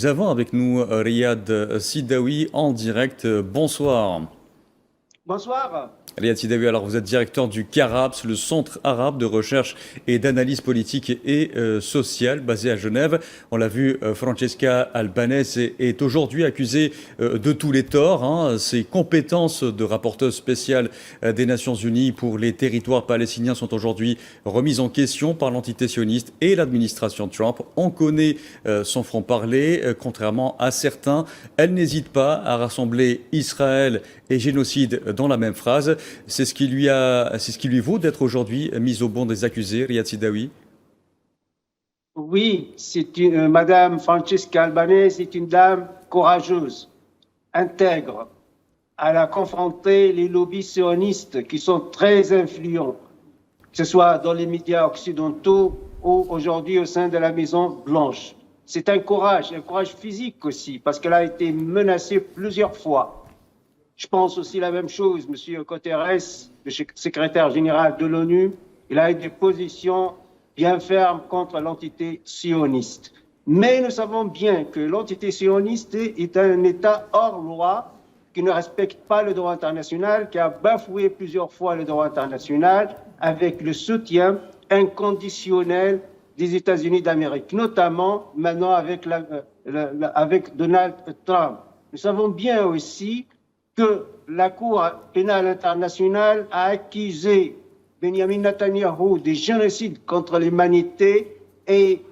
nous avons avec nous Riyad Sidawi en direct. Bonsoir. Bonsoir. Riyad Sidawi, alors vous êtes directeur du CARAPS, le Centre arabe de recherche et d'analyse politique et sociale basé à Genève. On l'a vu, Francesca Albanese est aujourd'hui accusée de tous les torts. Ses compétences de rapporteuse spéciale des Nations Unies pour les territoires palestiniens sont aujourd'hui remises en question par l'entité sioniste et l'administration Trump. On connaît son franc-parler, contrairement à certains. Elle n'hésite pas à rassembler Israël et génocide dans la même phrase. C'est ce qui lui vaut d'être aujourd'hui mise au banc des accusés, Riyad Sidawi. Oui, Madame Francesca Albanese est une dame courageuse, intègre. Elle a confronté les lobbies sionistes qui sont très influents, que ce soit dans les médias occidentaux ou aujourd'hui au sein de la Maison Blanche. C'est un courage physique aussi, parce qu'elle a été menacée plusieurs fois. Je pense aussi la même chose, M. Guterres, le secrétaire général de l'ONU, il a eu des positions bien fermes contre l'entité sioniste. Mais nous savons bien que l'entité sioniste est un État hors loi qui ne respecte pas le droit international, qui a bafoué plusieurs fois le droit international avec le soutien inconditionnel des États-Unis d'Amérique, notamment maintenant avec Donald Trump. Nous savons bien aussi que la Cour pénale internationale a accusé Benjamin Netanyahou de génocide contre l'humanité et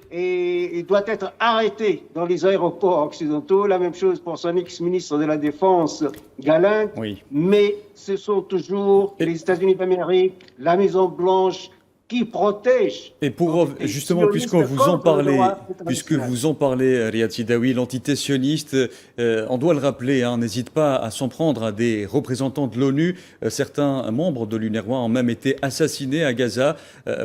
doit être arrêté dans les aéroports occidentaux. La même chose pour son ex-ministre de la Défense, Galland. Oui. Mais ce sont toujours les États-Unis d'Amérique, la Maison-Blanche, qui protège. Et pour justement, puisque vous en parlez, Riyad Sidawi, l'entité sioniste, on doit le rappeler, n'hésite pas à s'en prendre à des représentants de l'ONU. Certains membres de l'UNRWA ont même été assassinés à Gaza.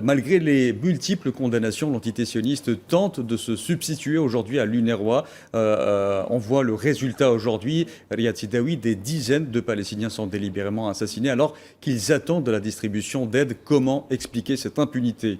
Malgré les multiples condamnations, l'entité sioniste tente de se substituer aujourd'hui à l'UNRWA. On voit le résultat aujourd'hui, Riyad Sidawi, des dizaines de Palestiniens sont délibérément assassinés alors qu'ils attendent de la distribution d'aide. Comment expliquer cette impunité?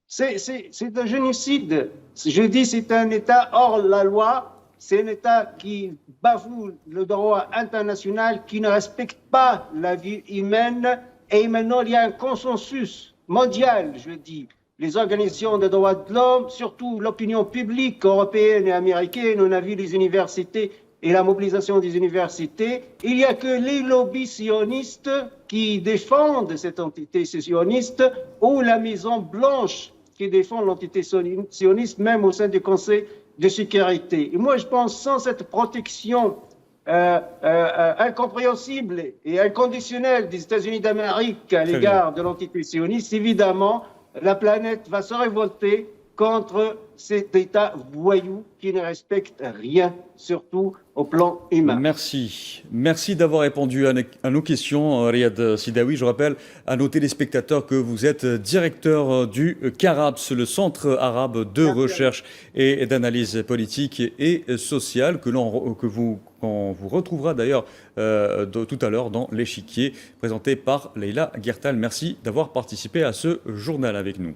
C'est un génocide. Je dis c'est un État hors la loi. C'est un État qui bafoue le droit international, qui ne respecte pas la vie humaine. Et maintenant, il y a un consensus mondial, je dis. Les organisations des droits de l'homme, surtout l'opinion publique européenne et américaine, on a vu les universités et la mobilisation des universités. Il n'y a que les lobbies sionistes qui défendent cette entité sioniste ou la Maison Blanche qui défend l'entité sioniste, même au sein du Conseil de sécurité. Et moi, je pense sans cette protection incompréhensible et inconditionnelle des États-Unis d'Amérique à l'égard de l'entité sioniste, évidemment, la planète va se révolter contre cet État voyou qui ne respecte rien, surtout au plan humain. Merci. Merci d'avoir répondu à nos questions, Riyad Sidawi. Je rappelle à nos téléspectateurs que vous êtes directeur du CARAPS, le Centre arabe de recherche et d'analyse politique et sociale, qu'on vous retrouvera d'ailleurs tout à l'heure dans l'échiquier présenté par Leila Guertal. Merci d'avoir participé à ce journal avec nous.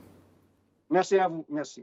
Merci à vous. Merci.